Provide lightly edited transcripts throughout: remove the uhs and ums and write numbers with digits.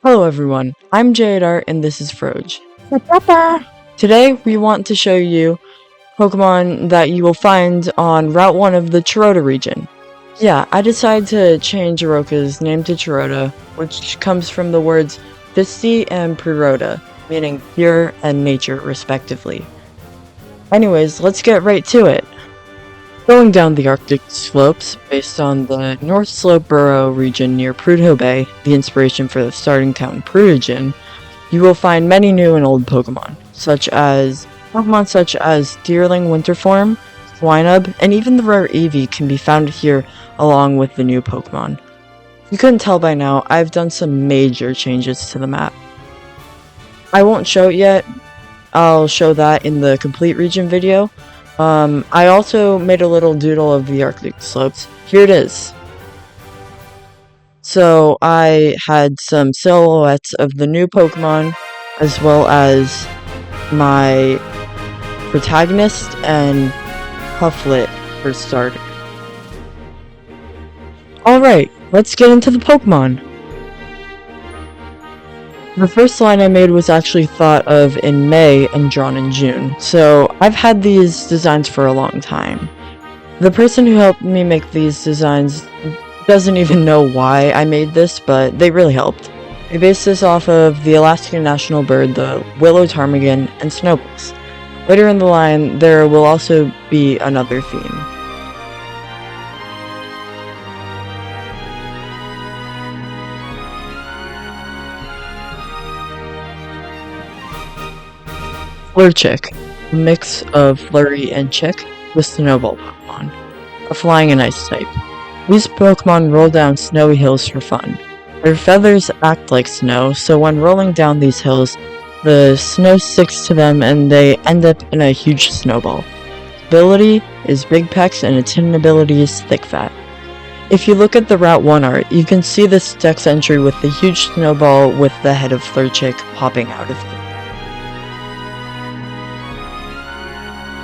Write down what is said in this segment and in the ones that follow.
Hello everyone, I'm Jadar and this is Froj. Papa. Today we want to show you Pokemon that you will find on Route 1 of the Chiroda region. Yeah, I decided to change Oroka's name to Chiroda, which comes from the words Fisti and Priroda, meaning pure and nature respectively. Anyways, let's get right to it. Going down the Arctic slopes, based on the North Slope Burrow region near Prudhoe Bay, the inspiration for the starting town Prudogen, you will find many new and old Pokemon, such as Deerling Winterform, Swinub, and even the rare Eevee can be found here along with the new Pokemon. If you couldn't tell by now, I've done some major changes to the map. I won't show it yet, I'll show that in the complete region video. I also made a little doodle of the Arctic slopes. Here it is. So I had some silhouettes of the new Pokemon, as well as my protagonist and Hufflet for starter. Alright, let's get into the Pokemon. The first line I made was actually thought of in May and drawn in June, so I've had these designs for a long time. The person who helped me make these designs doesn't even know why I made this, but they really helped. I based this off of the Alaskan national bird, the willow ptarmigan, and snowballs. Later in the line, there will also be another theme. Flurchick, a mix of Flurry and Chick with Snowball Pokemon, a flying and ice type. These Pokemon roll down snowy hills for fun. Their feathers act like snow, so when rolling down these hills, the snow sticks to them and they end up in a huge snowball. Ability is Big Pecs and its hidden ability is Thick Fat. If you look at the Route 1 art, you can see this dex entry with the huge snowball with the head of Flurchick popping out of it.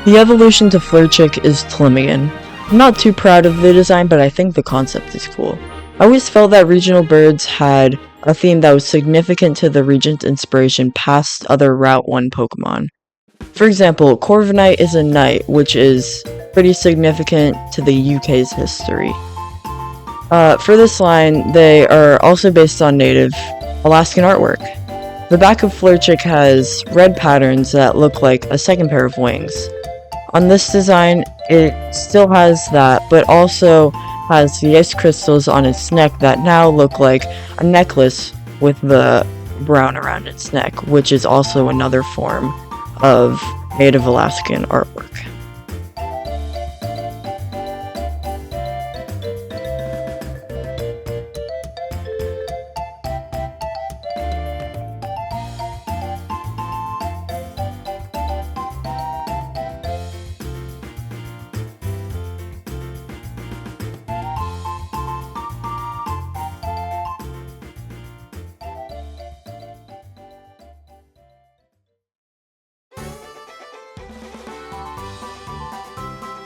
The evolution to Flurchick is Tlimigan. I'm not too proud of the design, but I think the concept is cool. I always felt that regional birds had a theme that was significant to the region's inspiration past other Route 1 Pokemon. For example, Corviknight is a knight, which is pretty significant to the UK's history. For this line, they are also based on native Alaskan artwork. The back of Flurchick has red patterns that look like a second pair of wings. On this design, it still has that, but also has the ice crystals on its neck that now look like a necklace with the brown around its neck, which is also another form of Native Alaskan artwork.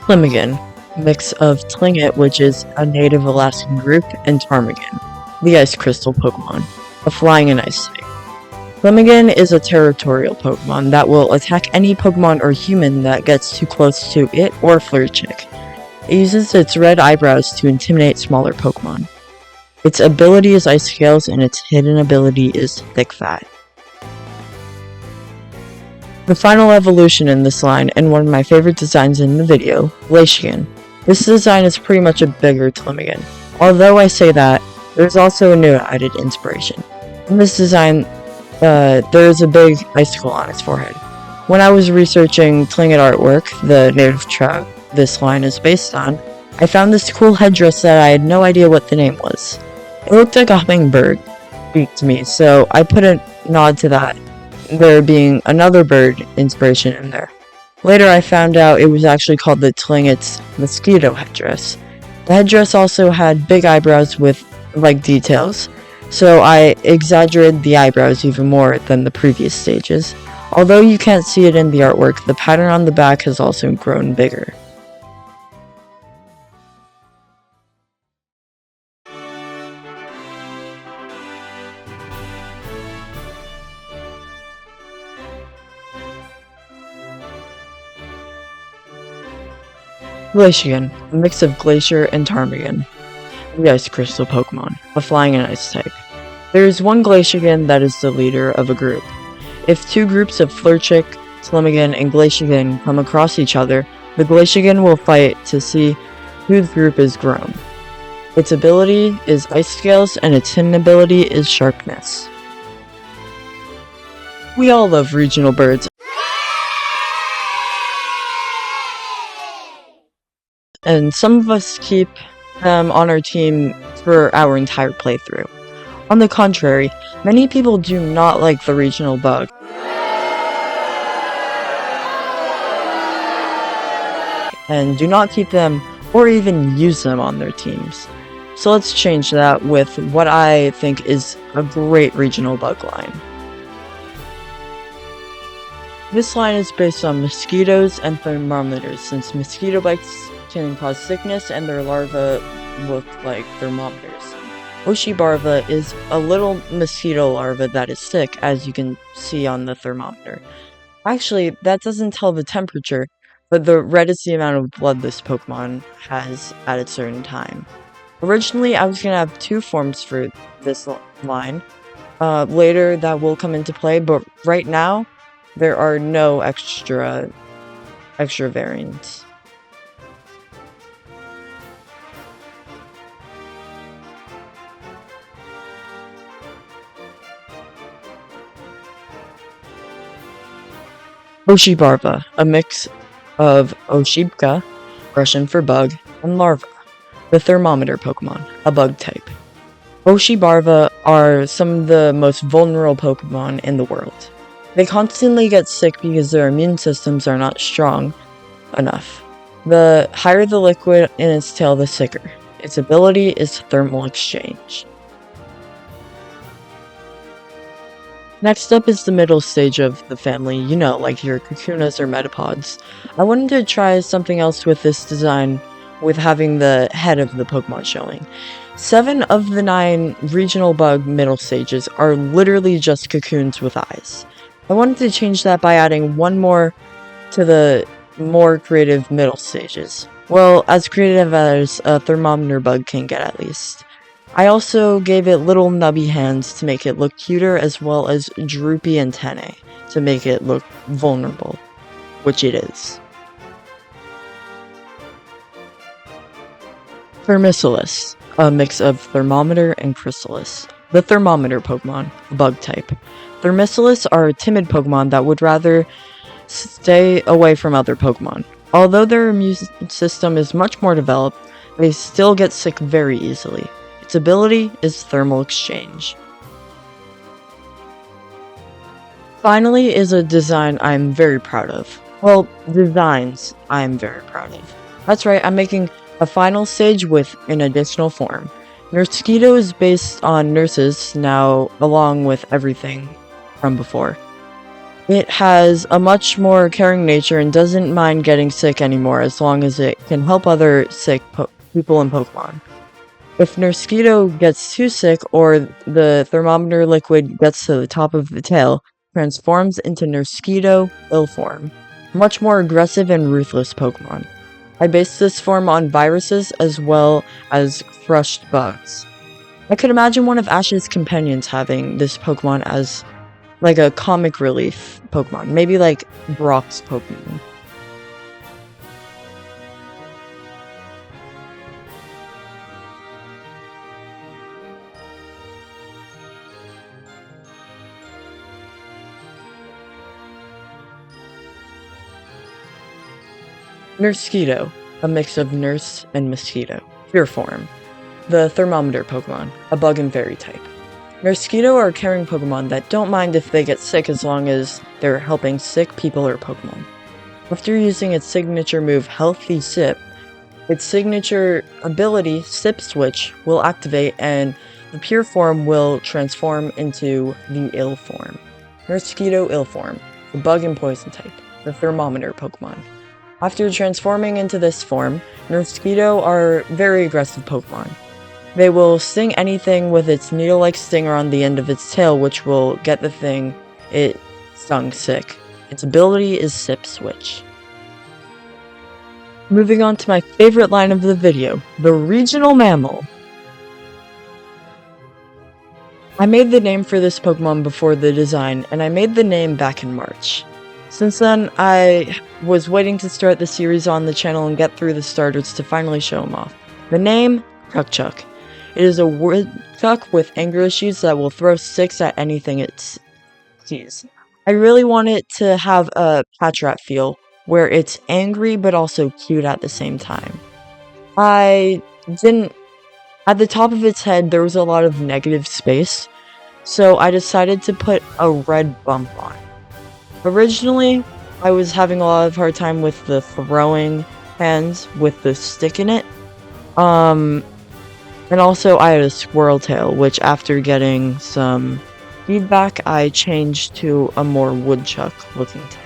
Tlimigan, mix of Tlingit, which is a native Alaskan group, and Ptarmigan, the ice crystal Pokemon, a flying and ice type. Tlimigan is a territorial Pokemon that will attack any Pokemon or human that gets too close to it or Flurchick. It uses its red eyebrows to intimidate smaller Pokemon. Its ability is Ice Scales and its hidden ability is Thick Fat. The final evolution in this line, and one of my favorite designs in the video, Glacian. This design is pretty much a bigger Tlimigan. Although I say that, there's also a new added inspiration. In this design, there is a big icicle on its forehead. When I was researching Tlingit artwork, the native tribe this line is based on, I found this cool headdress that I had no idea what the name was. It looked like a hummingbird beak to me, so I put a nod to that, there being another bird inspiration in there. Later I found out it was actually called the Tlingit's mosquito headdress. The headdress also had big eyebrows with like details, so I exaggerated the eyebrows even more than the previous stages. Although you can't see it in the artwork, the pattern on the back has also grown bigger. Glacian, a mix of Glacier and Ptarmigan. The Ice Crystal Pokemon, a flying and ice type. There is one Glacian that is the leader of a group. If two groups of Flurchick, Slimigan, and Glacian come across each other, the Glacian will fight to see whose group is grown. Its ability is Ice Scales, and its hidden ability is Sharpness. We all love regional birds, and some of us keep them on our team for our entire playthrough. On the contrary, many people do not like the regional bug, and do not keep them or even use them on their teams. So let's change that with what I think is a great regional bug line. This line is based on mosquitoes and thermometers, since mosquito bites can cause sickness and their larvae look like thermometers. Oshibarva is a little mosquito larva that is sick, as you can see on the thermometer. Actually, that doesn't tell the temperature, but the red is the amount of blood this Pokemon has at a certain time. Originally, I was going to have two forms for this line. Later, that will come into play, but right now, there are no extra variants. Oshibarva, a mix of Oshibka, Russian for bug, and larva, the thermometer Pokemon, a bug type. Oshibarva are some of the most vulnerable Pokemon in the world. They constantly get sick because their immune systems are not strong enough. The higher the liquid in its tail, the sicker. Its ability is thermal exchange. Next up is the middle stage of the family, like your Kakunas or Metapods. I wanted to try something else with this design, with having the head of the Pokemon showing. 7 of the 9 regional bug middle stages are literally just cocoons with eyes. I wanted to change that by adding one more to the more creative middle stages. Well, as creative as a thermometer bug can get, at least. I also gave it little nubby hands to make it look cuter, as well as droopy antennae to make it look vulnerable, which it is. Thermisalis, a mix of thermometer and chrysalis. The thermometer Pokemon, a bug type. Thermisalis are timid Pokemon that would rather stay away from other Pokemon. Although their immune system is much more developed, they still get sick very easily. Its ability is thermal exchange. Finally is a design I'm very proud of. Well, designs I'm very proud of. That's right, I'm making a final stage with an additional form. Nursequito is based on nurses now, along with everything from before. It has a much more caring nature and doesn't mind getting sick anymore, as long as it can help other sick people and Pokemon. If Nursequito gets too sick, or the thermometer liquid gets to the top of the tail, transforms into Nursequito Illform, much more aggressive and ruthless Pokemon. I based this form on viruses as well as crushed bugs. I could imagine one of Ash's companions having this Pokemon as like a comic relief Pokemon, maybe like Brock's Pokemon. Nursequito, a mix of nurse and mosquito. Pure form. The thermometer Pokemon, a bug and fairy type. Nursequito are caring Pokemon that don't mind if they get sick as long as they're helping sick people or Pokemon. After using its signature move Healthy Sip, its signature ability Sip Switch will activate and the pure form will transform into the ill form. Nursequito Illform, the bug and poison type, the thermometer Pokemon. After transforming into this form, Nursequito are very aggressive Pokemon. They will sting anything with its needle-like stinger on the end of its tail, which will get the thing it stung sick. Its ability is Sip Switch. Moving on to my favorite line of the video, the regional mammal. I made the name for this Pokemon before the design, and I made the name back in March. Since then, I was waiting to start the series on the channel and get through the starters to finally show them off. The name, Chuck. It is a woodchuck with anger issues that will throw sticks at anything it sees. I really want it to have a Patrat feel, where it's angry but also cute at the same time. At the top of its head, there was a lot of negative space, so I decided to put a red bump on. Originally, I was having a lot of hard time with the throwing hands with the stick in it. And also I had a squirrel tail, which after getting some feedback, I changed to a more woodchuck looking tail.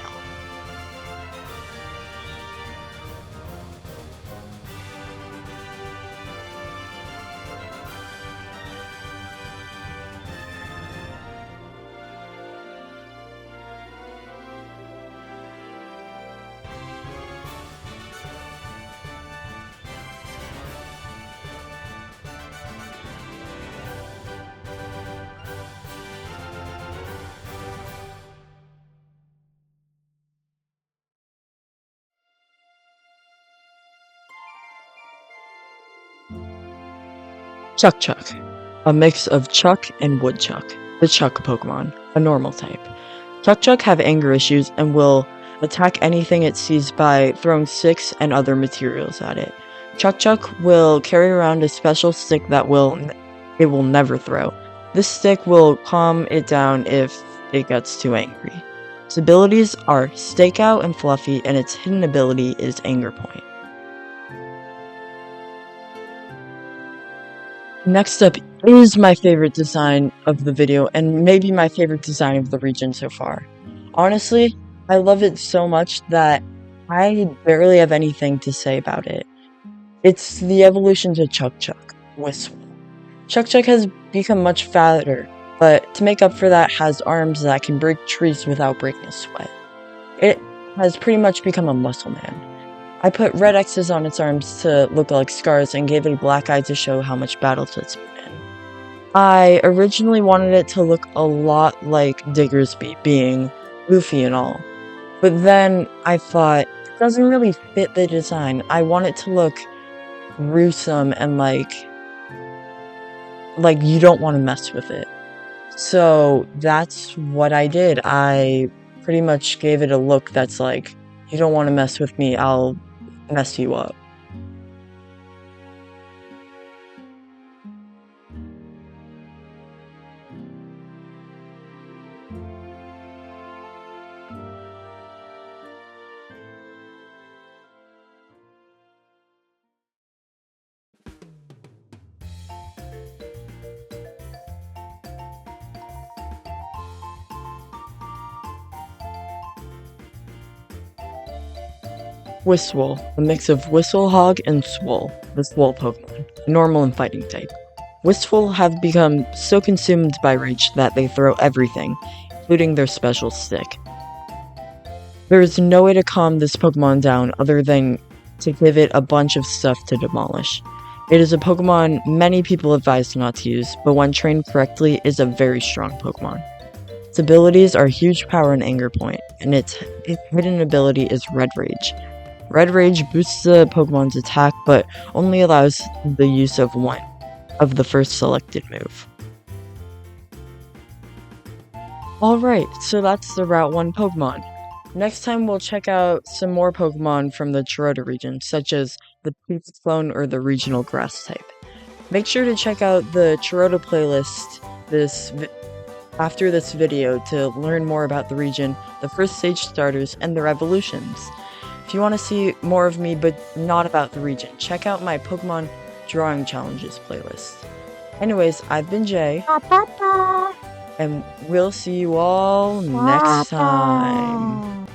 Chuck. A mix of Chuck and Woodchuck. The Chuck Pokemon, a normal type. Chuck have anger issues and will attack anything it sees by throwing sticks and other materials at it. Chuck will carry around a special stick that it will never throw. This stick will calm it down if it gets too angry. Its abilities are Stakeout and Fluffy, and its hidden ability is Anger Point. Next up is my favorite design of the video, and maybe my favorite design of the region so far. Honestly, I love it so much that I barely have anything to say about it. It's the evolution to Chuck, Whistle. Chuck has become much fatter, but to make up for that has arms that can break trees without breaking a sweat. It has pretty much become a muscle man. I put red X's on its arms to look like scars and gave it a black eye to show how much battle it's been in. I originally wanted it to look a lot like Diggersby, being goofy and all. But then I thought, it doesn't really fit the design. I want it to look gruesome and like you don't want to mess with it. So that's what I did. I pretty much gave it a look that's like, you don't want to mess with me, I'll mess you up. Whistle, a mix of Whistle Hog and Swole, the Swole Pokemon, normal and fighting type. Whistle have become so consumed by rage that they throw everything, including their special stick. There is no way to calm this Pokemon down other than to give it a bunch of stuff to demolish. It is a Pokemon many people advise not to use, but when trained correctly is a very strong Pokemon. Its abilities are Huge Power and Anger Point, and its hidden ability is Red Rage. Red Rage boosts the Pokemon's attack, but only allows the use of one of the first selected move. Alright, so that's the Route 1 Pokemon. Next time we'll check out some more Pokemon from the Chiroda region, such as the Pizza Clone or the regional grass type. Make sure to check out the Chiroda playlist after this video to learn more about the region, the first stage starters, and their evolutions. If you want to see more of me but not about the region, check out my Pokemon Drawing Challenges playlist. Anyways, I've been Jay, and we'll see you all next time.